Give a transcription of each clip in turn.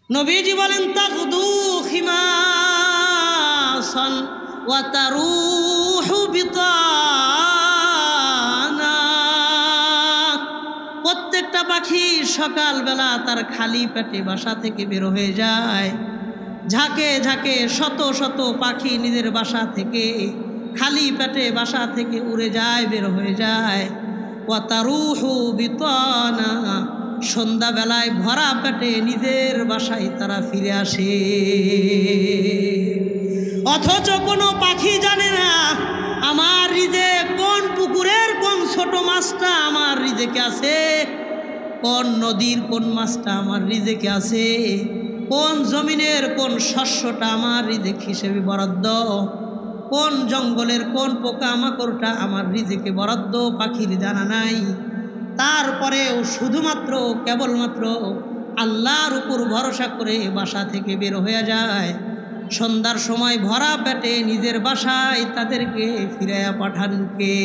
নবীজি বলেন তাগদু খিমাসান ওয়া তারুহু বিতানা। প্রত্যেকটা পাখি সকালবেলা তার খালি পেটে বাসা থেকে বের হয়ে যায়। ঝাঁকে ঝাঁকে শত শত পাখি নিজের বাসা থেকে খালি পেটে বাসা থেকে উড়ে যায়, বের হয়ে যায়। ওয়া তারুহু বিতানা, সন্ধ্যাবেলায় ভরা পেটে নিজের বাসায় তারা ফিরে আসে। অথচ কোনো পাখি জানে না আমার রিজেক কোন পুকুরের কোন ছোট মাছটা আমার রিজেকে আছে, কোন নদীর কোন মাছটা আমার রিজেকে আছে, কোন জমিনের কোন শস্যটা আমার রিজেক হিসেবে বরাদ্দ, কোন জঙ্গলের কোন পোকামাকড়টা আমার রিজেকে বরাদ্দ পাখির জানা নাই। তারপরেও শুধুমাত্র কেবলমাত্র আল্লাহর উপর ভরসা করে বাসা থেকে বের হয়ে যায়। সন্ধ্যার সময় ভরা পেটে নিজের বাসায় তাদেরকে ফিরাইয়া পাঠান কে?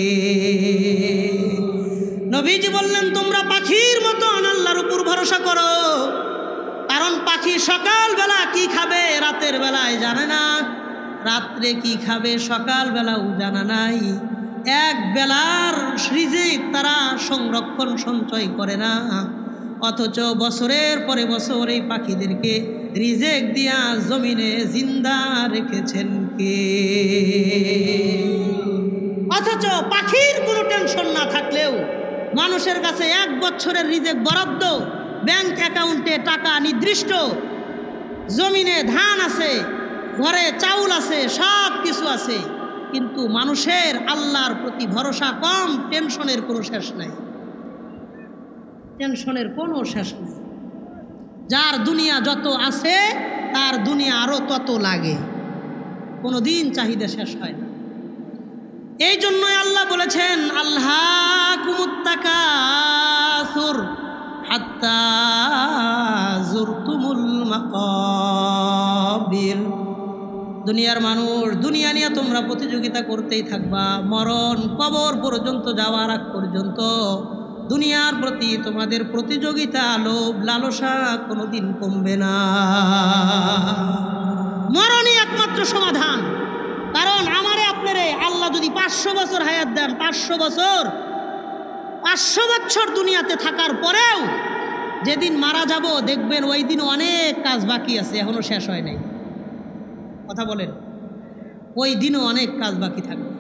নবীজি বললেন তোমরা পাখির মতন আল্লাহর উপর ভরসা করো, কারণ পাখি সকালবেলা কি খাবে রাতের বেলায় জানে না, রাত্রে কি খাবে সকালবেলাও জানা নাই। এক বেলার রিজিক তারা সংরক্ষণ সঞ্চয় করে না, অথচ বছরের পরে বছর এই পাখিদেরকে রিজিক দিয়া জমিনে জিন্দা রেখেছেন কে? অথচ পাখির কোনো টেনশন না থাকলেও মানুষের কাছে এক বছরের রিজিক বরাদ্দ, ব্যাংক অ্যাকাউন্টে টাকা নির্দিষ্ট, জমিনে ধান আছে, ঘরে চাউল আছে, সব কিছু আছে, কিন্তু মানুষের আল্লাহর প্রতি ভরসা কম। টেনশনের কোনো শেষ নাই, টেনশনের কোনো শেষ নাই। যার দুনিয়া যত আছে তার দুনিয়া আরও তত লাগে, কোনো দিন চাহিদা শেষ হয় না। এই জন্যই আল্লাহ বলেছেন আল্লাহকুমুত তাকাসুর হাত্তা যুরতুমুল মাকাবির। দুনিয়ার মানুষ, দুনিয়া নিয়ে তোমরা প্রতিযোগিতা করতেই থাকবা, মরণ কবর পর্যন্ত যাওয়ার আগ পর্যন্ত দুনিয়ার প্রতি তোমাদের প্রতিযোগিতা, লোভ লালসা কোনোদিন কমবে না। মরণই একমাত্র সমাধান। কারণ আমারে আপনারে আল্লাহ যদি 500 বছর হায়াত দেন, 500 বছর দুনিয়াতে থাকার পরেও যেদিন মারা যাব দেখবেন ওই দিন অনেক কাজ বাকি আছে, এখনো শেষ হয় নাই। কথা বলেন, ওই দিনও অনেক কাজ বাকি থাকবে।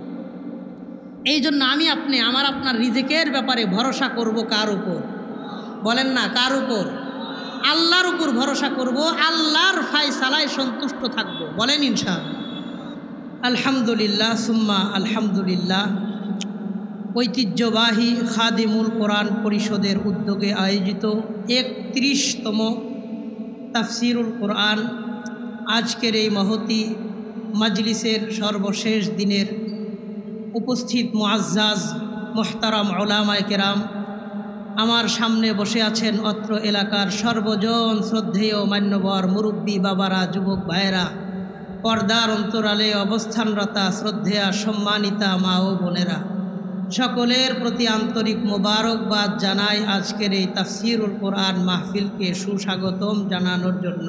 এই জন্য আমি আপনি আপনার রিজিকের ব্যাপারে ভরসা করব কার উপর? বলেন না, কার উপর? আল্লাহর উপর ভরসা করব, আল্লাহর ফায়সালায় সন্তুষ্ট থাকব। বলেন ইনশাআল্লাহ। আলহামদুলিল্লাহ সুম্মা আলহামদুলিল্লাহ। ঐতিহ্যবাহী খাদিমুল কোরআন পরিষদের উদ্যোগে আয়োজিত 31তম তাফসিরুল কোরআন আজকের এই মহতি মাজলিসের সর্বশেষ দিনের উপস্থিত মুআজ্জাজ মুহতারাম উলামায়ে কেরাম, আমার সামনে বসে আছেন অত্র এলাকার সর্বজন শ্রদ্ধেয় মান্যবর মুরব্বী বাবারা, যুবক ভাইয়েরা, পর্দার অন্তরালে অবস্থানরতা শ্রদ্ধেয়া সম্মানিতা মা ও বোনেরা, সকলের প্রতি আন্তরিক মোবারকবাদ জানাই আজকের এই তাফসিরুল কোরআন মাহফিলকে সুস্বাগতম জানানোর জন্য।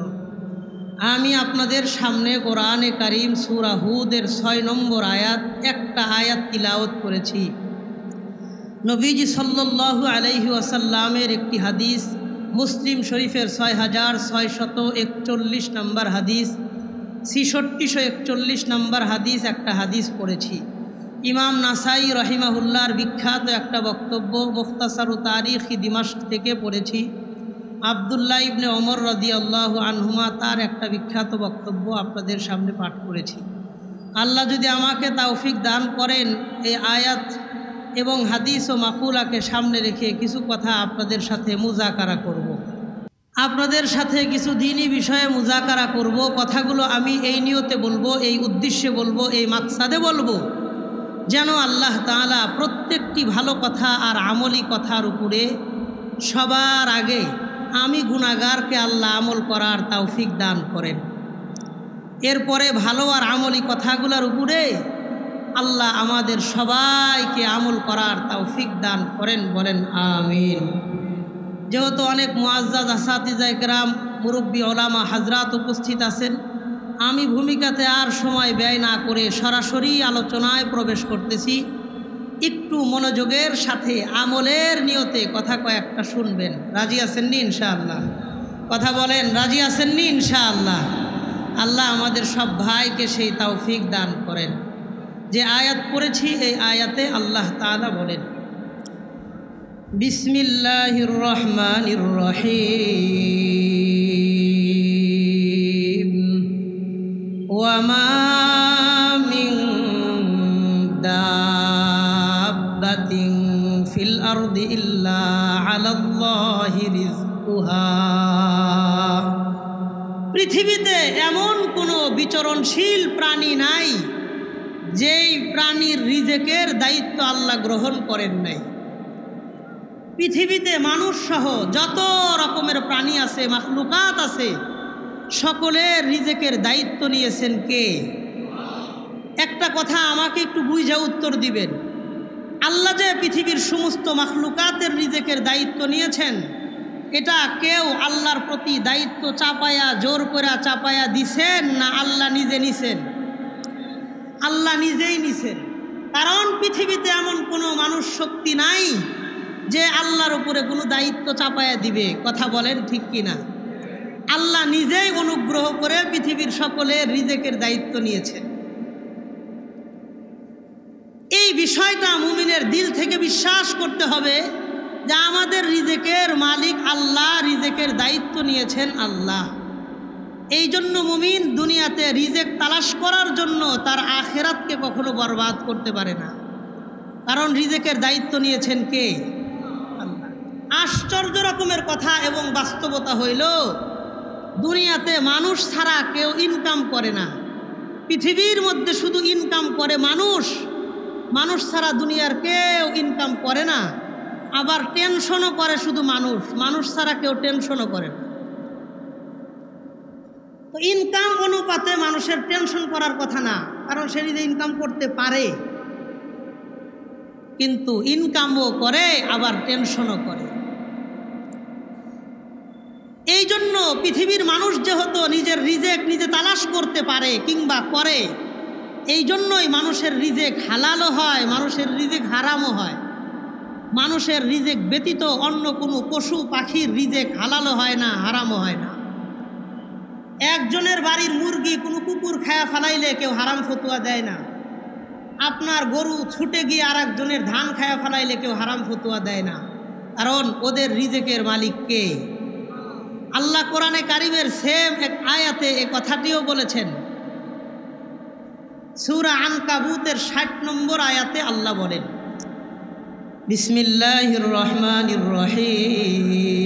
আমি আপনাদের সামনে কোরআনে কারীম সূরা হুদের 6 নম্বর আয়াত, একটা আয়াত তিলাওয়াত করেছি। নবীজি সাল্লাল্লাহু আলাইহি ওয়াসাল্লামের একটি হাদিস, মুসলিম শরীফের 6641 নম্বর হাদিস, 6641 নম্বর হাদিস, একটা হাদিস পড়েছি। ইমাম নাসাই রহিমাহুল্লাহর বিখ্যাত একটা বক্তব্য মুখতাসারু তারিখি দিমাশক থেকে পড়েছি। আব্দুল্লাহ ইবনে ওমর রাদিয়াল্লাহু আনহুমা তার একটা বিখ্যাত বক্তব্য আপনাদের সামনে পাঠ করেছি। আল্লাহ যদি আমাকে তৌফিক দান করেন, এই আয়াত এবং হাদিস ও মাকুলাকে সামনে রেখে কিছু কথা আপনাদের সাথে মুজাকারা করব। আপনাদের সাথে কিছু দ্বীনি বিষয়ে মুজাকারা করব। কথাগুলো আমি এই নিয়তে বলবো, এই উদ্দেশ্যে বলবো, এই মাকসাদে বলবো যেন আল্লাহ তাআলা প্রত্যেকটি ভালো কথা আর আমলি কথার উপরে সবার আগে আমি গুনাহগারকে আল্লাহ আমল করার তৌফিক দান করেন। এরপরে ভালো আর আমলি কথাগুলোর উপরে আল্লাহ আমাদের সবাইকে আমল করার তৌফিক দান করেন। বলেন আমিন। যেহেতু অনেক মুআজ্জাজ আসাতিজায়ে কেরাম মুরব্বী ওলামা হাজরাত উপস্থিত আছেন, আমি ভূমিকাতে আর সময় ব্যয় না করে সরাসরি আলোচনায় প্রবেশ করতেছি। একটু মনোযোগের সাথে আমলের নিয়তে কথা কয়েকটা শুনবেন। রাজি আছেননি ইনশাআল্লাহ? কথা বলেন, রাজি আছেননি ইনশাআল্লাহ? আল্লাহ আমাদের সব ভাইকে সেই তৌফিক দান করেন। যে আয়াত পড়েছি এই আয়াতে আল্লাহ তাআলা বলেন, বিসমিল্লাহির রহমানির রহিম, ওয়া মা মিন দাব্বাতিন ফিল আরদি ইল্লা আলাল্লাহি রিজকুহা। পৃথিবীতে এমন কোনো বিচরণশীল প্রাণী নাই যেই প্রাণীর রিজেকের দায়িত্ব আল্লাহ গ্রহণ করেন নাই। পৃথিবীতে মানুষ সহ যত রকমের প্রাণী আছে, মাখলুকাত আছে, সকলের রিজেকের দায়িত্ব নিয়েছেন কে? একটা কথা আমাকে একটু বুঝা উত্তর দিবেন। আল্লাহ যে পৃথিবীর সমস্ত মাখলুকাতের রিজেকের দায়িত্ব নিয়েছেন, এটা কেউ আল্লাহর প্রতি দায়িত্ব চাপায়া, জোর করে চাপায়া দিছেন না আল্লাহ নিজে নিছেন? আল্লাহ নিজেই নিছেন। কারণ পৃথিবীতে এমন কোনো মানুষ শক্তি নাই যে আল্লাহর উপরে কোনো দায়িত্ব চাপায়া দিবে। কথা বলেন ঠিক কিনা? আল্লাহ নিজেই অনুগ্রহ করে পৃথিবীর সকলের রিজেকের দায়িত্ব নিয়েছেন। এই বিষয়টা মুমিনের দিল থেকে বিশ্বাস করতে হবে যে আমাদের রিজেকের মালিক আল্লাহ, রিজেকের দায়িত্ব নিয়েছেন আল্লাহ। এই জন্য মুমিন দুনিয়াতে রিজেক তালাশ করার জন্য তার আখিরাতকে কখনো বরবাদ করতে পারে না, কারণ রিজেকের দায়িত্ব নিয়েছেন কে? আল্লাহ। আশ্চর্য রকমের কথা এবং বাস্তবতা হইল, দুনিয়াতে মানুষ ছাড়া কেউ ইনকাম করে না। পৃথিবীর মধ্যে শুধু ইনকাম করে মানুষ, মানুষ ছাড়া দুনিয়ার কেউ ইনকাম করে না। আবার টেনশনও করে শুধু মানুষ, মানুষ ছাড়া কেউ টেনশনও করে না। তো ইনকাম অনুপাতে মানুষের টেনশন করার কথা না, কারণ সে নিজে ইনকাম করতে পারে, কিন্তু ইনকামও করে আবার টেনশনও করে। এই জন্য পৃথিবীর মানুষ যেহেতু নিজের রিজেক নিজে তালাশ করতে পারে কিংবা করে, এই জন্যই মানুষের রিজেক হালালও হয়, মানুষের রিজেক হারামও হয়। মানুষের রিজেক ব্যতীত অন্য কোনো পশু পাখির রিজেক হালালও হয় না, হারামও হয় না। একজনের বাড়ির মুরগি কোনো কুকুর খায়া ফেলাইলে কেউ হারাম ফতুয়া দেয় না। আপনার গরু ছুটে গিয়ে আর একজনের ধান খায়া ফেলাইলে কেউ হারাম ফতুয়া দেয় না, কারণ ওদের রিজেকের মালিক কে? আল্লাহ কোরআনে কারিমের সেম এক আয়াতে এ কথাটিও বলেছেন। সূরা আনকাবুতের 60 নম্বর আয়াতে আল্লাহ বলেন, বিসমিল্লাহির রহমানির রহিম,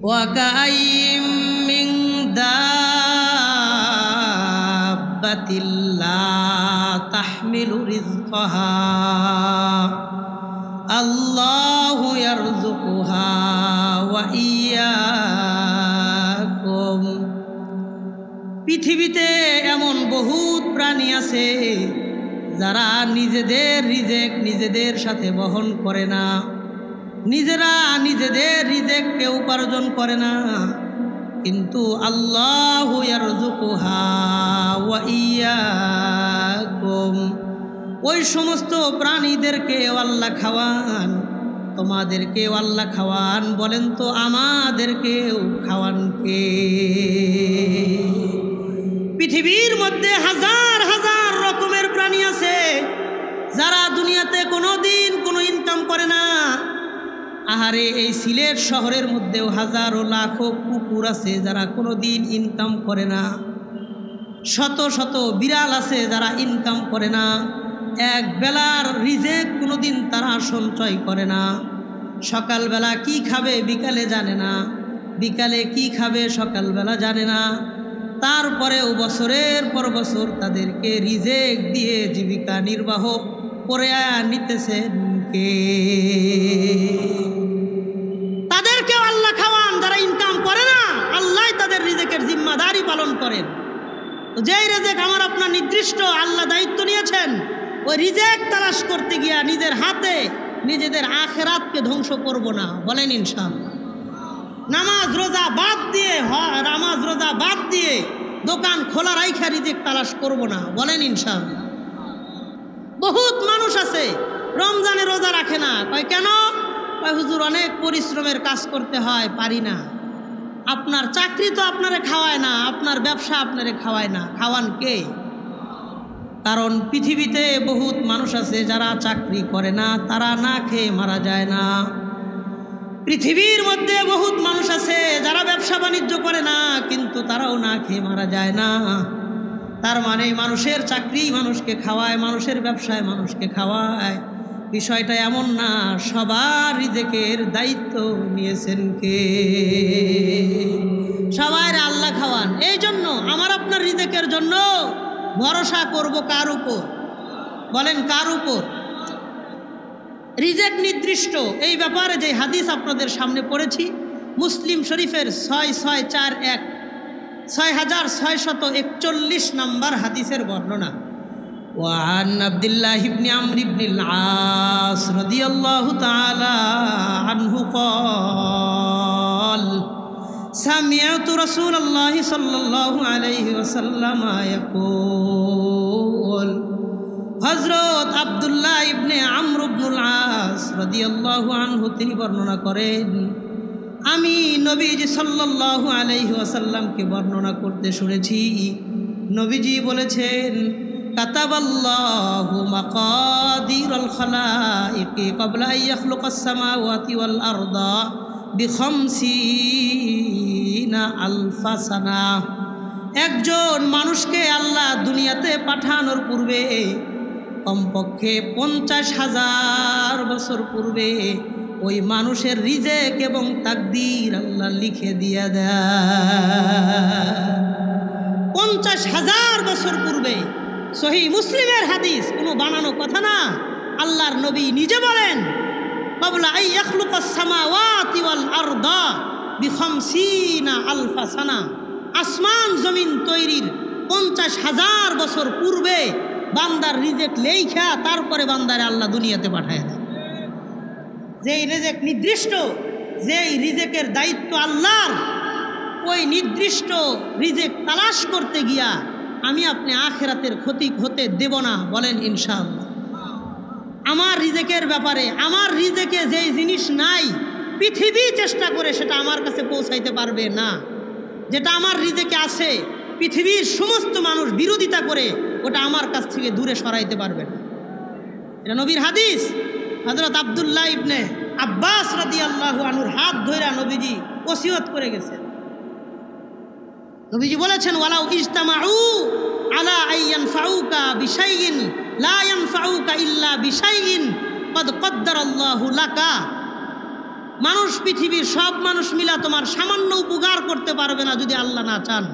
ওয়া কাআইয়্যিম মিন দাব্বাতিন লা তাহমিলু রিজকাহা আল্লাহু ইয়ারযুকুহা ওয়া ইয়্যাকুম। পৃথিবীতে এমন বহুত প্রাণী আছে যারা নিজেদের রিজেক নিজেদের সাথে বহন করে না, নিজেরা নিজেদের রিজেককে উপার্জন করে না, কিন্তু আল্লাহু ইয়ারযুকুহা ওয়া ইয়্যাকুম, ওই সমস্ত প্রাণীদেরকেও আল্লাহ খাওয়ান, তোমাদেরকেও আল্লাহ খাওয়ান। বলেন তো আমাদেরকেও খাওয়ান কে? পৃথিবীর মধ্যে হাজার হাজার রকমের প্রাণী আছে যারা দুনিয়াতে কোনো দিন কোনো ইনকাম করে না। আহারে, এই সিলেট শহরের মধ্যেও হাজারো লাখো কুকুর আছে যারা কোনো দিন ইনকাম করে না। শত শত বিড়াল আছে যারা ইনকাম করে না। এক বেলার রিজেক কোনো দিন তারা সঞ্চয় করে না। সকালবেলা কি খাবে বিকালে জানে না, বিকালে কি খাবে সকালবেলা জানে না। তারপরেও বছরের পর বছর তাদেরকে রিজেক দিয়ে জীবিকা নির্বাহ করে নিতেছেন কে? তাদেরকেও আল্লাহ খাওয়ান যারা ইনকাম করে না। আল্লাহ তাদের রিজেকের জিম্মাদারি পালন করেন। যেই রিজেক আমার আপনার নির্দিষ্ট আল্লাহ দায়িত্ব নিয়েছেন, ওই রিজেক তালাশ করতে গিয়া নিজের হাতে নিজেদের আখিরাতকে ধ্বংস করব না। বলেন ইনশাআল্লাহ। নামাজ রোজা বাদ দিয়ে দোকান খোলা রাইখা রিজিক তালাশ করব না, বলেন ইনশাআল্লাহ। বহুত মানুষ আছে রমজানে রোজা রাখে না, কয় কেন? কয় হুজুর অনেক পরিশ্রমের কাজ করতে হয়, পারি না। আপনার চাকরি তো আপনারে খাওয়ায় না, আপনার ব্যবসা আপনারে খাওয়ায় না, খাওয়ান কে? কারণ পৃথিবীতে বহুত মানুষ আছে যারা চাকরি করে না, তারা না খেয়ে মারা যায় না। পৃথিবীর মধ্যে বহুত মানুষ আছে যারা ব্যবসা বাণিজ্য করে না, কিন্তু তারাও না খেয়ে মারা যায় না। তার মানে মানুষের চাকরি মানুষকে খাওয়ায়, মানুষের ব্যবসায় মানুষকে খাওয়ায়। বিষয়টা এমন না, সবার রিজেকের দায়িত্ব নিয়েছেন কে? সবাই আল্লাহ খাওয়ান। এই জন্য আমার আপনার রিজেকের জন্য ভরসা করব কার উপর? বলেন কার উপর? রিজেক নির্দিষ্ট এই ব্যাপারে যে হাদিস আপনাদের সামনে পড়েছি, মুসলিম শরীফের 6641 নম্বর হাদিসের বর্ণনা। ওয়ান আব্দুল্লাহ ইবনে আমর ইবনে আস রাদিয়াল্লাহু তাআলা আনহু قال سمعت رسول الله صلى الله عليه وسلم يقول হযরত আব্দুল্লাহ ইবনে আমর ইবনুল আস রাদিয়াল্লাহু আনহু তিনি বর্ণনা করেন, আমি নবীজি সাল্লাল্লাহু আলাইহি ওয়াসাল্লামকে বর্ণনা করতে শুনেছি। নবীজি বলেছেন, কাতাবাল্লাহু মাকাদিরাল খালাইকি ক্বাবলা আন ইয়াখলুকাস সামাওয়াতি ওয়াল আরদা বিখামসিনা আলফা সানা। একজন মানুষকে আল্লাহ দুনিয়াতে পাঠানোর পূর্বে কমপক্ষে 50,000 বছর পূর্বে ওই মানুষের রিজেক এবং তাকদীর আল্লাহ লিখে দিয়ে দেয়। 50,000 বছর পূর্বে। সহিহ মুসলিমের হাদিস, কোনো বানানো কথা না। আল্লাহর নবী নিজে বলেন, ক্বাবলা আন ইয়াখলুকাস সামাওয়াতি ওয়াল আরদা বিখামসিনা আলফা সানা। আসমান জমিন তৈরির 50,000 বছর পূর্বে বান্দার রিজেক লেখা তারপরে বান্দারে আল্লাহ দুনিয়াতে পাঠায় দেয়। যেই রিজেক নির্দিষ্ট, যেই রিজেকের দায়িত্ব আল্লাহর, ওই নির্দিষ্ট রিজেক তালাশ করতে গিয়া আমি আপনি আখিরাতের ক্ষতি হতে দেব না, বলেন ইনশাআল্লাহ। আমার রিজেকের ব্যাপারে, আমার রিজেকে যেই জিনিস নাই, পৃথিবী চেষ্টা করে সেটা আমার কাছে পৌঁছাইতে পারবে না। যেটা আমার রিজেকে আছে, পৃথিবীর সমস্ত মানুষ বিরোধিতা করে ওটা আমার কাছ থেকে দূরে সরাইতে পারবে না। এটা নবীর হাদিস। হযরত আব্দুল্লাহ ইবনে আব্বাস রাদিয়াল্লাহু আনহুর হাত ধইরা নবীজি ওসিয়ত করে গেছেন। নবীজি বলেছেন, ওয়ালাউ ইজতামাউ আলা আইয়ানফাউকা বিশাইইন লা ইয়ানফাউকা ইল্লা বিশাইইন ক্বাদ কদ্দারাল্লাহু লাকা। মানুষ, পৃথিবীর সব মানুষ মিলা তোমার সামান্য উপকার করতে পারবে না যদি আল্লাহ না চান।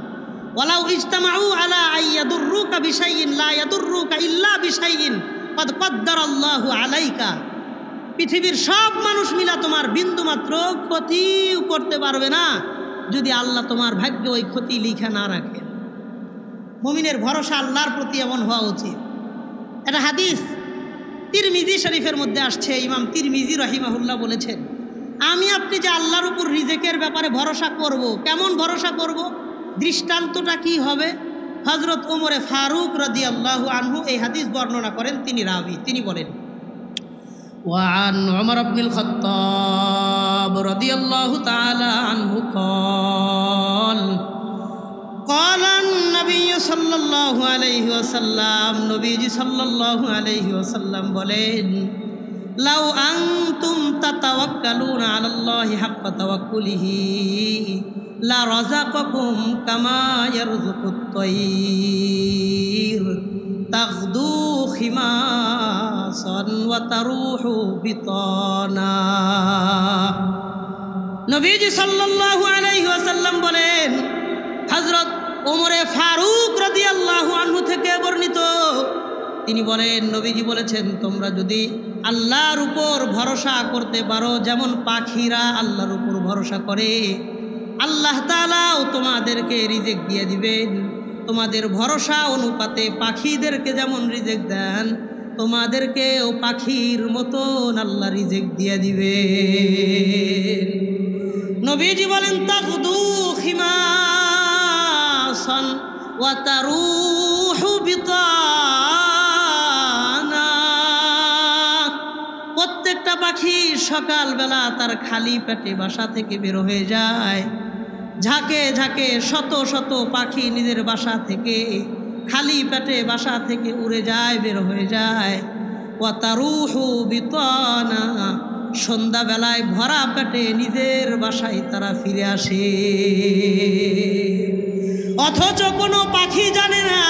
ওয়ালাউ ইজতামাউ আলা আইয়াদুররুকা বিশাইইন লা ইয়াদুররুকা ইল্লা বিশাইইন ক্বাদ কদ্দারাল্লাহু আলাইকা। পৃথিবীর সব মানুষ মিলা তোমার বিন্দুমাত্র ক্ষতি করতে পারবে না যদি আল্লাহ তোমার ভাগ্যে ওই ক্ষতি লিখা না রাখেন। মুমিনের ভরসা আল্লাহর প্রতি এমন হওয়া উচিত। এটা হাদিস তিরমিজি শরীফের মধ্যে আসছে। ইমাম তিরমিজি রাহিমাহুল্লাহ বলেছেন, আমি আপনি যে আল্লাহর উপর রিজেকের ব্যাপারে ভরসা করব, কেমন ভরসা করব? দৃষ্টান্তটা কি হবে? হযরত ওমরে ফারুক রাদিয়াল্লাহু আনহু এই হাদিস বর্ণনা করেন, তিনি রাবি। তিনি বলেন, ওয়ান ওমর ইবনুল খাত্তাব রাদিয়াল্লাহু তাআলা আনহু قال قال النبي صلى الله عليه وسلم, নবীজি সাল্লাল্লাহু আলাইহি ওয়াসাল্লাম বলেন, লাউ আনতুম তাতাওয়াক্কালুনা আলাল্লাহি হাক্কা তাওয়াক্কুলিহি লা রাযাকাকুম কামা ইয়ারযুকুত তায়র তাগদু খিমাসান ওয়া তারুহু বিতানা। নবীজি সাল্লাল্লাহু আলাইহি ওয়াসাল্লাম বলেন, হযরত ওমরে ফারুক রাদিয়াল্লাহু আনহু থেকে বর্ণিত, তিনি বলেন, নবীজি বলেছেন, তোমরা যদি আল্লাহর উপর ভরসা করতে পারো, যেমন পাখিরা আল্লাহর উপর ভরসা করে, আল্লাহ তাআলাও তোমাদেরকে রিজিক দিয়ে দিবেন। তোমাদের ভরসা অনুপাতে পাখিদেরকে যেমন রিজিক দেন, তোমাদেরকেও পাখির মতন আল্লাহ রিজিক দিয়ে দিবেন। নবীজি বলেন তাগদু খিমাসান ওয়া তারুহু বিতানা। প্রত্যেকটা পাখি সকালবেলা তার খালি পেটে বাসা থেকে বের হয়ে যায়। ঝাঁকে ঝাঁকে শত শত পাখি নিজের বাসা থেকে খালি পেটে বাসা থেকে উড়ে যায়, বের হয়ে যায়। ওয়া তারুহু বিতানা, সন্ধ্যাবেলায় ভরা পেটে নিজের বাসায় তারা ফিরে আসে। অথচ কোনো পাখি জানে না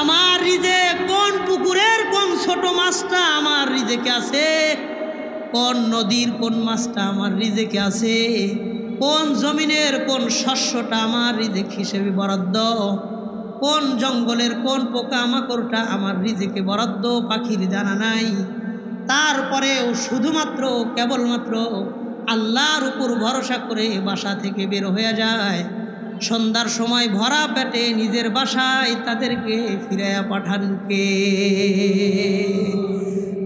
আমার রিজেক কোন পুকুরের কোন ছোট মাছটা আমার রিজেকে আছে, কোন নদীর কোন মাছটা আমার রিজেকে আছে, কোন জমিনের কোন শস্যটা আমার রিজেক হিসেবে বরাদ্দ, কোন জঙ্গলের কোন পোকামাকড়টা আমার রিজেকে বরাদ্দ পাখির জানা নাই। তারপরেও শুধুমাত্র কেবলমাত্র আল্লাহর উপর ভরসা করে বাসা থেকে বের হয়ে যায়। সন্ধ্যার সময় ভরা পেটে নিজের বাসায় তাদেরকে ফিরাইয়া পাঠান কে?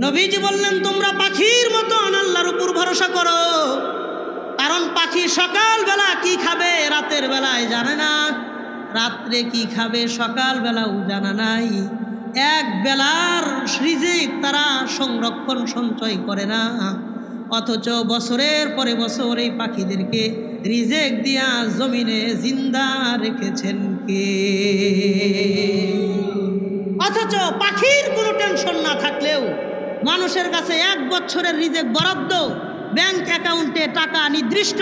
নবীজি বললেন তোমরা পাখির মতন আল্লাহর উপর ভরসা করো, কারণ পাখি সকালবেলা কি খাবে রাতের বেলায় জানে না, রাত্রে কি খাবে সকালবেলাও জানা নাই। এক বেলার রিজিক তারা সংরক্ষণ সঞ্চয় করে না, অথচ বছরের পরে বছর এই পাখিদেরকে রিজিক দিয়া জমিনে জিন্দা রেখেছেন কে? অথচ পাখির কোনো টেনশন না থাকলেও মানুষের কাছে এক বছরের রিজিক বরাদ্দ, ব্যাংক অ্যাকাউন্টে টাকা নির্দিষ্ট,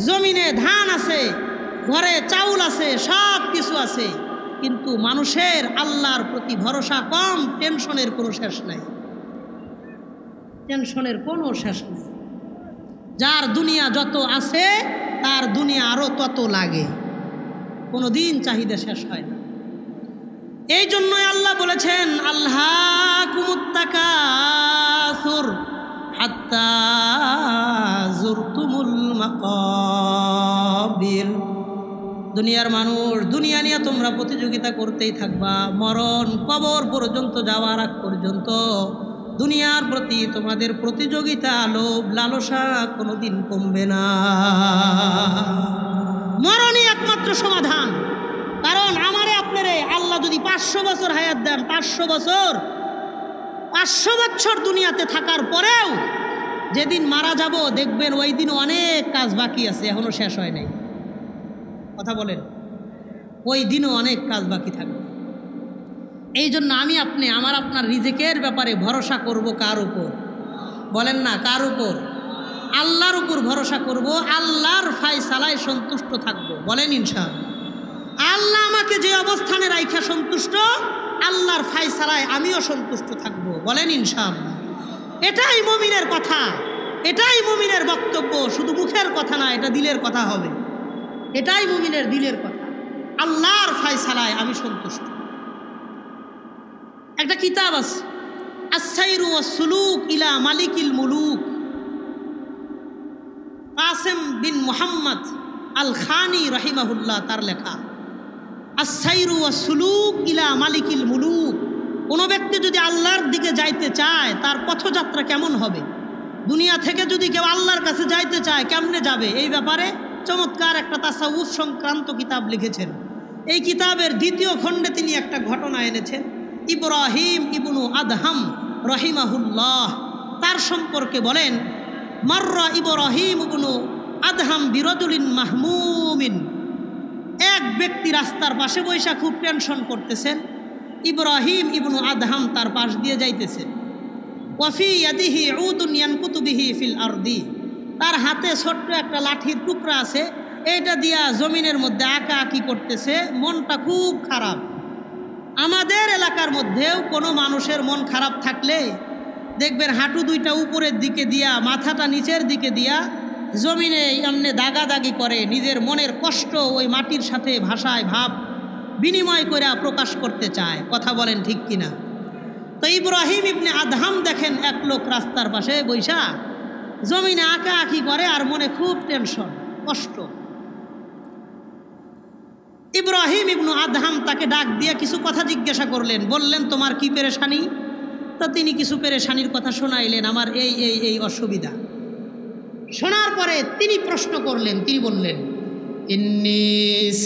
জমিনে ধান আছে, ঘরে চাউল আছে, সব কিছু আছে, কিন্তু মানুষের আল্লাহর প্রতি ভরসা কম। টেনশনের কোনো শেষ নাই, টেনশনের কোনো শেষ নাই। যার দুনিয়া যত আছে তার দুনিয়া আরো তত লাগে, কোনো দিন চাহিদা শেষ হয় না। এই জন্যই আল্লাহ বলেছেন আল্লাহকুমুত তাকাসুর হাত্তা যুরতুমুল মাকাবির। দুনিয়ার মানুষ, দুনিয়া নিয়ে তোমরা প্রতিযোগিতা করতেই থাকবা, মরণ কবর পর্যন্ত যাওয়ার আগ পর্যন্ত দুনিয়ার প্রতি তোমাদের প্রতিযোগিতা, লোভ লালসা কোনোদিন কমবে না। মরণই একমাত্র সমাধান। কারণ আমারে আপনারে আল্লাহ যদি 500 বছর হায়াত দেন, 500 বছর দুনিয়াতে থাকার পরেও যেদিন মারা যাব দেখবেন ওই দিন অনেক কাজ বাকি আছে, এখনো শেষ হয় নাই। কথা বলেন, ওই দিনও অনেক কাজ বাকি থাকবে। এই জন্য আমি আপনি আমার আপনার রিজিকের ব্যাপারে ভরসা করব কার উপর? বলেন না, কার উপর? আল্লাহর উপর ভরসা করব, আল্লাহর ফায়সালায় সন্তুষ্ট থাকব। বলেন ইনশাআল্লাহ। আল্লাহ আমাকে যে অবস্থানে রাইখা সন্তুষ্ট, আল্লাহর ফায়সালায় আমিও সন্তুষ্ট থাকব। বলেন ইনশাআল্লাহ। এটাই মুমিনের কথা, এটাই মুমিনের বক্তব্য। শুধু মুখের কথা না, এটা দিলের কথা হবে। এটাই মুমিনের দিলের কথা, আল্লাহর ফায়সালায় আমি সন্তুষ্ট। একটা কিতাব আছে আস-সাইরু ওয়াস-সুলুক ইলা মালিকিল মুলুক, কাসেম বিন মুহাম্মদ আল খানি রাহিমাহুল্লাহ তার লেখা। আস-সাইরু ওয়াস-সুলুক ইলা মালিকিল মুলুক। কোনো ব্যক্তি যদি আল্লাহর দিকে যাইতে চায় তার পথযাত্রা কেমন হবে, দুনিয়া থেকে যদি কেউ আল্লাহর কাছে যাইতে চায় কেমনে যাবে, এই ব্যাপারে চমৎকার একটা তাসাউফ সংক্রান্ত কিতাব লিখেছেন। এই কিতাবের 2য় খণ্ডে তিনি একটা ঘটনা এনেছেন। ইব্রাহিম ইবনু আদহাম রহিমাহুল্লাহ তার সম্পর্কে বলেন, মাররা ইব্রাহিম ইবনু আদহাম বিরজুলিন মাহমুমিন। এক ব্যক্তি রাস্তার পাশে বৈশা খুব টেনশন করতেছেন। ইব্রাহিম ইবনু আদহাম তার পাশ দিয়ে যাইতেছেন। ওয়াফি ইয়াদিহি উদুন ইয়ানকুতু বিহি ফিল আরদি। তার হাতে ছোট্ট একটা লাঠির টুকরা আছে, এইটা দিয়া জমিনের মধ্যে আঁকা আঁকি করতেছে, মনটা খুব খারাপ। আমাদের এলাকার মধ্যেও কোনো মানুষের মন খারাপ থাকলে দেখবেন হাঁটু দুইটা উপরের দিকে দিয়া, মাথাটা নিচের দিকে দিয়া জমিনে এমনি দাগাদাগি করে, নিজের মনের কষ্ট ওই মাটির সাথে ভাষায় ভাব বিনিময় করে প্রকাশ করতে চায়। কথা বলেন ঠিক কিনা? তো ইব্রাহিম ইবনে আদহাম দেখেন এক লোক রাস্তার পাশে বৈশা জমিনে আঁকা আঁকি করে আর মনে খুব টেনশন কষ্ট। ইব্রাহিম ইবনু আদহাম তাকে ডাক দিয়ে কিছু কথা জিজ্ঞাসা করলেন, বললেন তোমার কি পেরেশানি? তো তিনি কিছু পেরেশানির কথা শোনাইলেন, আমার এই এই এই অসুবিধা। শোনার পরে তিনি প্রশ্ন করলেন, তিনি বললেন, ইন্নী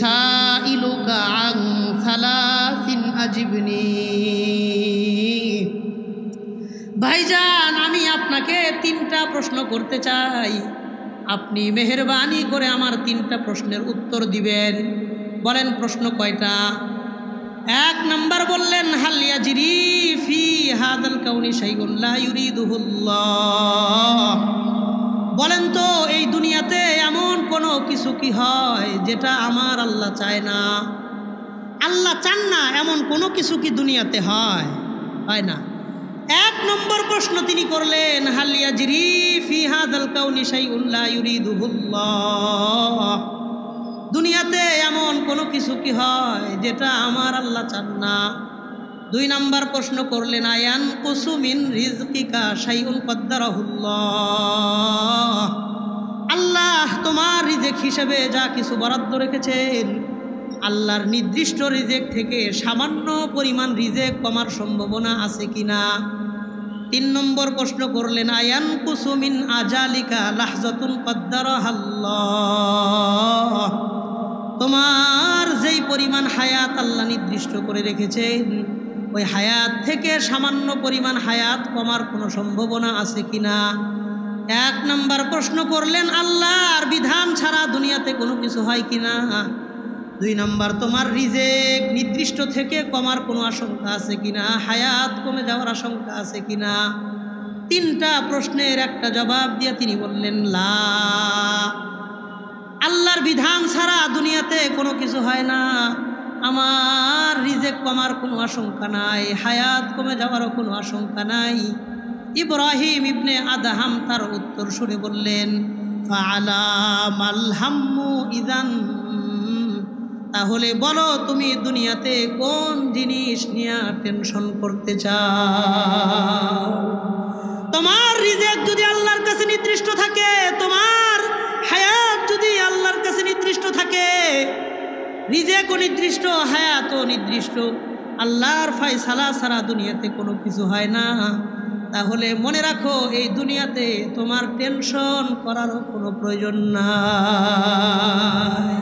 সাইলুকা আন সালাসিন আজিবনি। ভাইজান, আমি আপনাকে 3টা প্রশ্ন করতে চাই, আপনি মেহেরবানি করে আমার 3টা প্রশ্নের উত্তর দিবেন। বলেন প্রশ্ন কয়টা? 1 নম্বর বললেন, হাল ইয়াজরি ফি হাদাল কাউনি শাইউন লা ইউরিদুহুল্লাহ। বলেন তো এই দুনিয়াতে এমন কোনো কিছু কি হয় যেটা আমার আল্লাহ চায় না? আল্লাহ চান না এমন কোনো কিছু কি দুনিয়াতে হয়? হয় না। 1 নম্বর প্রশ্ন তিনি করলেন, হাল ইয়াজরি ফি হাদাল কাউনি শাইউন লা ইউরিদুহুল্লাহ। দুনিয়াতে এমন কোনো কিছু কি হয় যেটা আমার আল্লাহ চান না? 2 নম্বর প্রশ্ন করলেন, আয়ান কুসু মিন রিজকিকা শাইউন কদ্দারাহুল্লাহ। আল্লাহ তোমার রিজেক হিসেবে যা কিছু বরাদ্দ রেখেছেন, আল্লাহর নির্দিষ্ট রিজেক থেকে সামান্য পরিমাণ রিজেক কমার সম্ভাবনা আছে কিনা? 3 নম্বর প্রশ্ন করলেন, আয়ান কুসু মিন আজালিকা লাহজাতুন কদ্দারাহাল্লাহ। তোমার যেই পরিমাণ হায়াত আল্লাহ নির্দিষ্ট করে রেখেছেন, ওই হায়াত থেকে সামান্য পরিমাণ হায়াত কমার কোনো সম্ভাবনা আছে কিনা? 1 নম্বর প্রশ্ন করলেন, আল্লাহর বিধান ছাড়া দুনিয়াতে কোনো কিছু হয় কিনা? 2 নম্বর, তোমার রিজেক নির্দিষ্ট থেকে কমার কোনো আশঙ্কা আছে কিনা? হায়াত কমে যাওয়ার আশঙ্কা আছে কিনা? 3টা প্রশ্নের একটা জবাব দিয়ে তিনি বললেন, লা, আল্লাহর বিধান ছাড়া দুনিয়াতে কোনো কিছু হয় না। আমার রিজেক কমার কোনো আশঙ্কা নাই, হায়াত কমে যাওয়ারও কোনো আশঙ্কা নাই। ইব্রাহিম ইবনে আদহাম তার উত্তর শুনে বললেন, ফাআলা মাল হাম্মু ইযান। তাহলে বলো তুমি দুনিয়াতে কোন জিনিস নিয়ে টেনশন করতে চাও? তোমার রিজেক যদি আল্লাহর কাছে নির্দিষ্ট থাকে, তোমার হায়াত যদি আল্লাহর কাছে নির্দিষ্ট থাকে, রিজেকও নির্দিষ্ট, হায়াতও নির্দিষ্ট, আল্লাহর ফায়সালা ছাড়া দুনিয়াতে কোনো কিছু হয় না, তাহলে মনে রাখো এই দুনিয়াতে তোমার টেনশন করারও কোনো প্রয়োজন নাই।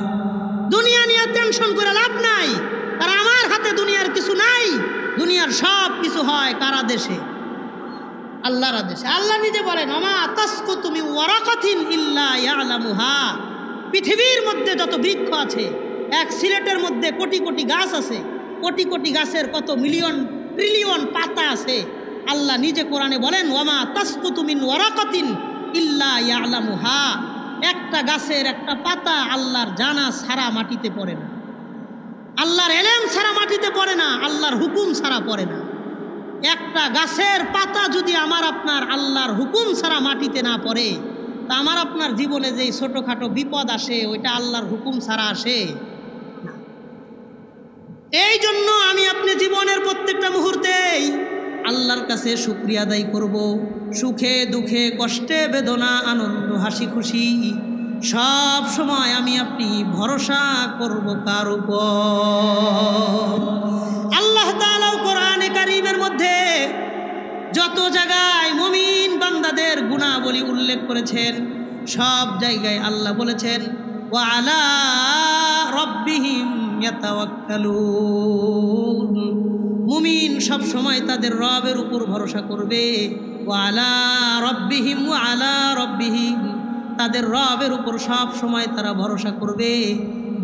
দুনিয়া নিয়ে টেনশন করে লাভ নাই, কারণ আমার হাতে দুনিয়ার কিছু নাই। দুনিয়ার সব কিছু হয় কার আদেশে? আল্লাহর আদেশে। আল্লাহ নিজে বলেন, আমা তাসকুতু মিন ওয়ারাকাতিন ইল্লা ইয়ালামুহা। পৃথিবীর মধ্যে যত বৃক্ষ আছে, এক সিলেটের মধ্যে কোটি কোটি গাছ আছে, কোটি কোটি গাছের কত মিলিয়ন ট্রিলিয়ন পাতা আছে। আল্লাহ নিজে কোরআনে বলেন, ওয়ামা তাসকুতু মিন ওয়ারাকাতিন ইল্লা ইয়ালামুহা। একটা গাছের একটা পাতা আল্লাহর জানা ছাড়া মাটিতে পড়ে না, আল্লাহর এলেম ছাড়া মাটিতে পড়ে না, আল্লাহর হুকুম ছাড়া পড়ে না। একটা গাছের পাতা যদি আমার আপনার আল্লাহর হুকুম ছাড়া মাটিতে না পড়ে, তা আমার আপনার জীবনে যেই ছোটোখাটো বিপদ আসে, ওইটা আল্লাহর হুকুম ছাড়া আসে না। এই জন্য আমি আপনি জীবনের প্রত্যেকটা মুহূর্তেই আল্লাহর কাছে শুকরিয়া আদায় করব। সুখে দুঃখে কষ্টে বেদনা আনন্দ হাসি খুশি সব সময় আমি আপনি ভরসা করব কার উপর? আল্লাহ তাআলা কোরআনে কারীমের মধ্যে যত জায়গায় মুমিন বান্দাদের গুণাবলী উল্লেখ করেছেন, সব জায়গায় আল্লাহ বলেছেন, ওয়া আলা রাব্বিহিম ইয়াতাওয়াক্কালুন। মুমিন সব সময় তাদের রবের উপর ভরসা করবে। ওয়া আলা রাব্বিহিম, ওয়া আলা রাব্বিহিম, তাদের রবের উপর সব সময় তারা ভরসা করবে।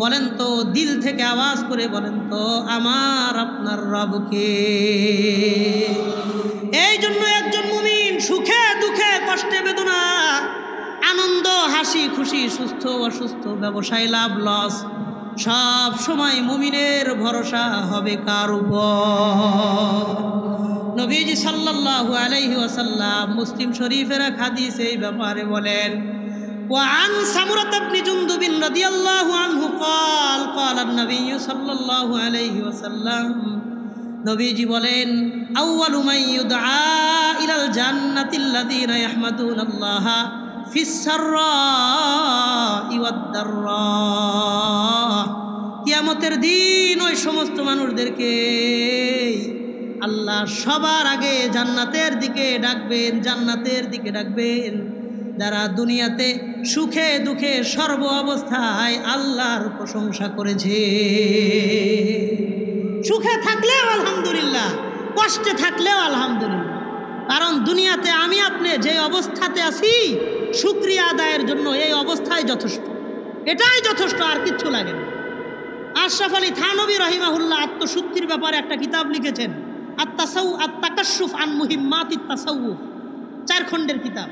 বলেন তো, দিল থেকে আওয়াজ করে বলেন তো, আমার আপনার রবকে। এই জন্য একজন মুমিন সুখে দুঃখে কষ্টে বেদনা আনন্দ হাসি খুশি সুস্থ অসুস্থ ব্যবসায় লাভ লস সব সময় মুমিনের ভরসা হবে কার উপর? নবীজি সাল্লাল্লাহু আলাইহি ওয়াসাল্লাম মুসলিম শরীফের এক হাদিস এই ব্যাপারে বলেন, وعن سمرة بن جندب رضي الله عنه قال قال النبي صلى الله عليه وسلم, নবীজি বলেন, আউয়ালু মান ইউদআ ইলাল জান্নাতিল্লাযীনা ইয়াহমাদুনাল্লাহা ফিস সাররাই ওয়াদ দাররা। কিয়ামতের দিন ওই সমস্ত মানুষদেরকে আল্লাহ সবার আগে জান্নাতের দিকে ডাকবেন, জান্নাতের দিকে ডাকবেন, যারা দুনিয়াতে সুখে দুঃখে সর্ব অবস্থায় আল্লাহর প্রশংসা করেছে। সুখে থাকলেও আলহামদুলিল্লাহ, কষ্টে থাকলেও আলহামদুলিল্লাহ। কারণ দুনিয়াতে আমি আপনি যে অবস্থাতে আছি শুকরিয়া আদায়ের জন্য এই অবস্থায় যথেষ্ট, এটাই যথেষ্ট, আর কিচ্ছু লাগে না। আশরাফ আলী থানভী রাহিমাহুল্লাহ আত্মশুদ্ধির ব্যাপারে একটা কিতাব লিখেছেন, আত-তাকাশশুফ আন মুহিম্মাতিত তাসাউফ, 4 খণ্ডের কিতাব।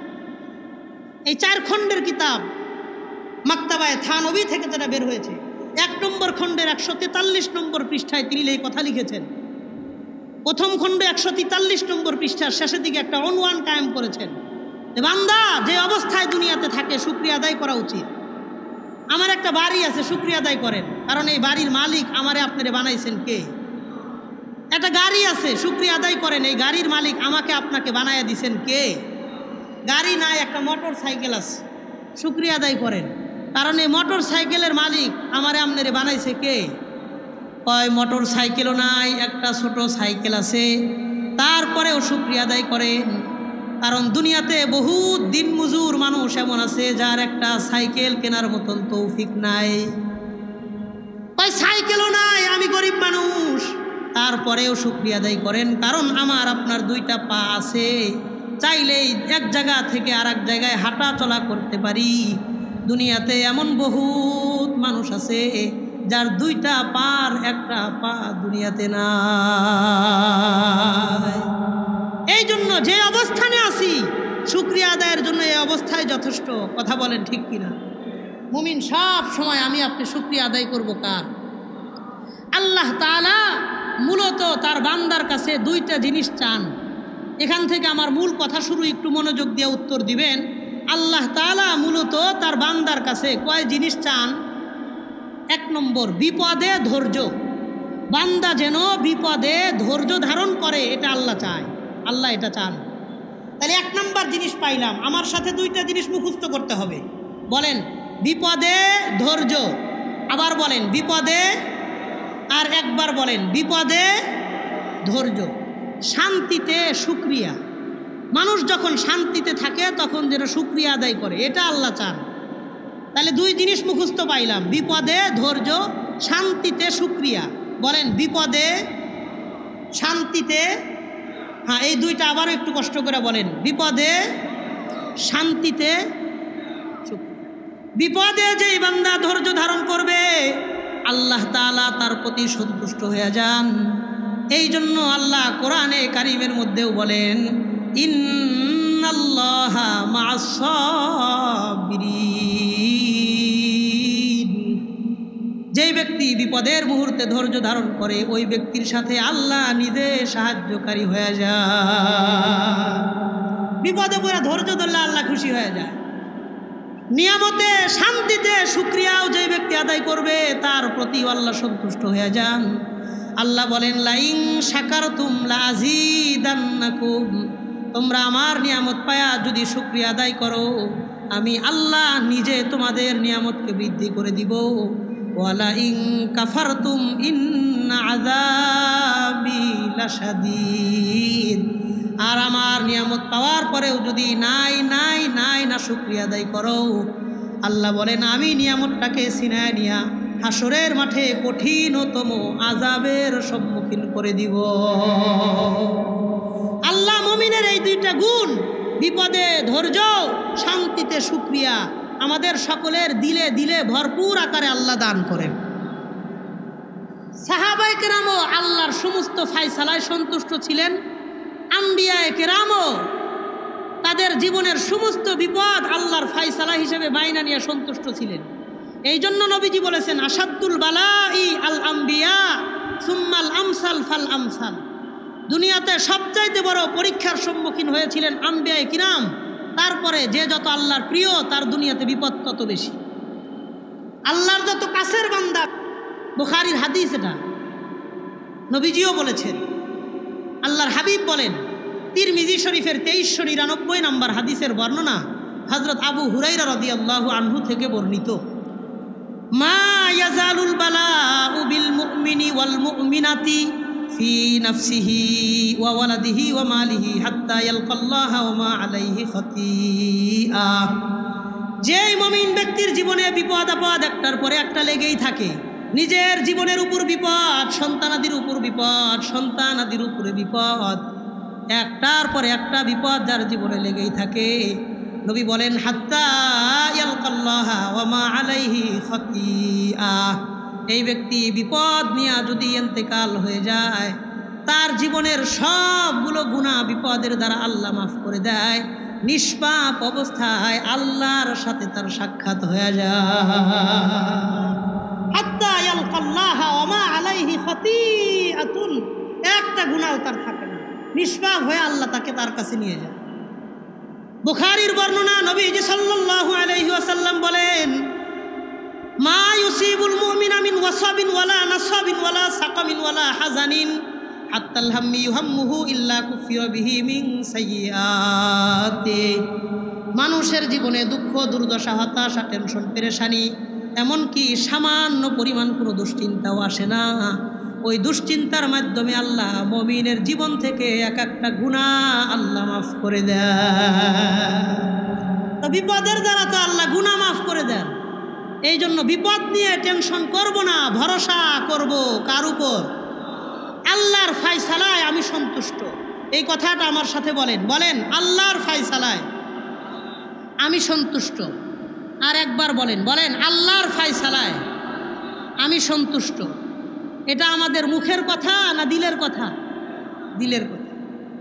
এই 4 খণ্ডের কিতাব মাকতাবায়ে থানভী থেকে যেটা বের হয়েছে, 1 নম্বর খণ্ডের 143 নম্বর পৃষ্ঠায় তিনি এই কথা লিখেছেন। প্রথম খণ্ডে 143 নম্বর পৃষ্ঠার শেষের দিকে একটা অনওয়ান কায়েম করেছেন, বান্দা যে অবস্থায় দুনিয়াতে থাকে শুকরিয়া আদায় করা উচিত। আমার একটা বাড়ি আছে, শুকরিয়া আদায় করেন, কারণ এই বাড়ির মালিক আমারে আপনারে বানাইছেন কে। একটা গাড়ি আছে, শুকরিয়া আদায় করেন, এই গাড়ির মালিক আমাকে আপনাকে বানাইয়া দিছেন কে। গাড়ি নাই, একটা মোটর সাইকেল আছে, শুকরিয়া আদায় করেন, কারণ এই মোটর সাইকেলের মালিক আমারে আপনারে বানাইছে কে। কয় মোটর সাইকেলও নাই, একটা ছোট সাইকেল আছে, তারপরেও শুকরিয়া আদায় করেন, কারণ দুনিয়াতে বহুত দিন মজুর মানুষ এমন আছে যার একটা সাইকেল কেনার মতন তৌফিক নাই। কয় সাইকেলও নাই, আমি গরিব মানুষ, তারপরেও শুকরিয়া আদায় করেন, কারণ আমার আপনার 2টা পা আছে, চাইলেই এক জায়গা থেকে আর এক জায়গায় হাঁটা চলা করতে পারি। দুনিয়াতে এমন বহুত মানুষ আছে যার 2টা পার, একটা পা দুনিয়াতে নাই। এই জন্য যে অবস্থানে আছি শুকরিয়া আদায়ের জন্য এই অবস্থায় যথেষ্ট। কথা বলেন ঠিক কিনা? মুমিন সব সময় আমি আপনি শুকরিয়া আদায় করব কার? আল্লাহ তাআলা মূলত তার বান্দার কাছে 2টা জিনিস চান। এখান থেকে আমার মূল কথা শুরু, একটু মনোযোগ দিয়ে উত্তর দিবেন। আল্লাহ তাআলা মূলত তার বান্দার কাছে কয় জিনিস চান? 1 নম্বর, বিপদে ধৈর্য। বান্দা যেন বিপদে ধৈর্য ধারণ করে, এটা আল্লাহ চায়, আল্লাহ এটা চান। তাহলে 1 নম্বর জিনিস পাইলাম, আমার সাথে 2টা জিনিস মুখস্থ করতে হবে। বলেন বিপদে ধৈর্য, আবার বলেন বিপদে, আর একবার বলেন বিপদে ধৈর্য। শান্তিতে শুকরিয়া, মানুষ যখন শান্তিতে থাকে তখন যেন শুকরিয়া আদায় করে, এটা আল্লাহ চান। তাহলে 2 জিনিস মুখস্থ পাইলাম, বিপদে ধৈর্য, শান্তিতে শুকরিয়া। বলেন বিপদে, শান্তিতে, হ্যাঁ এই 2টা আবারও একটু কষ্ট করে বলেন, বিপদে, শান্তিতে, শুকরিয়া। বিপদে যেই বান্দা ধৈর্য ধারণ করবে আল্লাহ তাআলা তার প্রতি সন্তুষ্ট হয়ে যান। এই জন্য আল্লাহ কোরআনে কারিমের মধ্যেও বলেন, ইন্নাল্লাহা মা'আস সাবিরিন। যেই ব্যক্তি বিপদের মুহূর্তে ধৈর্য ধারণ করে ওই ব্যক্তির সাথে আল্লাহ নিজে সাহায্যকারী হয়ে যায়। বিপদে পড়ে ধৈর্য ধরলে আল্লাহ খুশি হয়ে যায়। নিয়ামতে শান্তিতে শুকরিয়াও যে ব্যক্তি আদায় করবে তার প্রতি আল্লাহ সন্তুষ্ট হয়ে যান। আল্লাহ বলেন, লাইন শাকারতুম লাযীদান্নাকুম, তোমরা আমার নিয়ামত পায়া যদি শুকরিয়া আদায় করো আমি আল্লাহ নিজে তোমাদের নিয়ামতকে বৃদ্ধি করে দিব। ওয়ালা ইন কাফারতুম ইন্না আযাবি লাশাদীদ, আর আমার নিয়ামত পাওয়ার পরেও যদি না শুকরিয়া আদায় করো, আল্লাহ বলেন আমি নিয়ামতটাকে ছিনায় নিয়া হাসরের মাঠে কঠিনতম আযাবের সম্মুখীন করে দিব। আল্লাহ মুমিনের এই 2টা গুণ, বিপদে ধৈর্য, শান্তিতে শুকরিয়া, আমাদের সকলের দিলে দিলে ভরপুর আকারে আল্লাহ দান করেন। সাহাবায়ে কেরামও আল্লাহর সমস্ত ফায়সালায় সন্তুষ্ট ছিলেন। আম্বিয়ায়ে কেরামও তাদের জীবনের সমস্ত বিপদ আল্লাহর ফায়সালা হিসেবে বাইনা নিয়ে সন্তুষ্ট ছিলেন। এই জন্য নবীজি বলেছেন, আসাদুল বালাই আল আম্বিয়া সুম্মাল আমসাল ফাল আমসাল। দুনিয়াতে সবচাইতে বড় পরীক্ষার সম্মুখীন হয়েছিলেন আম্বিয়ায়ে কিরাম, তারপরে যে যত আল্লাহর প্রিয় তার দুনিয়াতে বিপদ তত বেশি। আল্লাহর যত কাছের বান্দা, বুখারীর হাদিস এটা, নবীজিও বলেছেন, আল্লাহর হাবিব বলেন, তিরমিজি শরীফের 2399 নম্বর হাদিসের বর্ণনা হযরত আবু হুরায়রা রাদিয়াল্লাহু আনহু থেকে বর্ণিত, মা ইয়াজালুল বালাউ বিল মুমিনি ওয়াল মুমিনাতি ফি নাফসিহি ওয়া ওয়ালাদিহি ওয়া মালিহি হাত্তা ইয়ালকাল্লাহ ওয়া মা আলাইহি খতীআ। যেই মুমিন ব্যক্তির জীবনে বিপদ আপদ একটার পরে একটা লেগেই থাকে, নিজের জীবনের উপর বিপদ, সন্তানাদির উপর বিপদ, সন্তানাদির উপরে বিপদ, একটার পরে একটা বিপদ যার জীবনে লেগেই থাকে, নবী বলেন হাত্তা ইয়ালকাল্লাহ ওয়া মা আলাইহি খতীআ। এই ব্যক্তি বিপদ নিয়ে যদি ইন্তেকাল হয়ে যায়, তার জীবনের সবগুলো গুনাহ বিপদের দ্বারা আল্লাহ মাফ করে দেয়, নিষ্পাপ অবস্থায় আল্লাহর সাথে তার সাক্ষাৎ হয়ে যায়। হাত্তা ইয়ালকাল্লাহ ওয়া মা আলাইহি খতীআতুন, একটা গুনাহ তার থাকে না, নিষ্পাপ হয়ে আল্লাহ তাকে তার কাছে নিয়ে যায়। বুখারীর বর্ণনা, নবীজি সাল্লাল্লাহু আলাইহি ওয়াসাল্লাম বলেন, মা ইউসিবুল মুমিনা মিন ওয়াসাবিন ওয়ালা নাসাবিন ওয়ালা সাকামিন ওয়ালা হাজানিন হাত্তাল হাম্মি ইউহাম্মুহু ইল্লা কুফিরা বিহি মিন সাইয়্যাতি। মানুষের জীবনে দুঃখ, দুর্দশা, হতাশা, টেনশন, পেরেশানি, এমনকি সামান্য পরিমাণ কোনো দুশ্চিন্তাও আসে না। ওই দুশ্চিন্তার মাধ্যমে আল্লাহ মুমিনের জীবন থেকে এক একটা গুনাহ আল্লাহ মাফ করে দেয়। তো বিপদের দ্বারা তো আল্লাহ গুনাহ মাফ করে দেন। এই জন্য বিপদ নিয়ে টেনশন করব না, ভরসা করব কার উপর? আল্লাহর ফায়সালায় আমি সন্তুষ্ট। এই কথাটা আমার সাথে বলেন, বলেন আল্লাহর ফায়সালায় আমি সন্তুষ্ট। আর একবার বলেন, বলেন আল্লাহর ফায়সালায় আমি সন্তুষ্ট। এটা আমাদের মুখের কথা না দিলের কথা? দিলের কথা।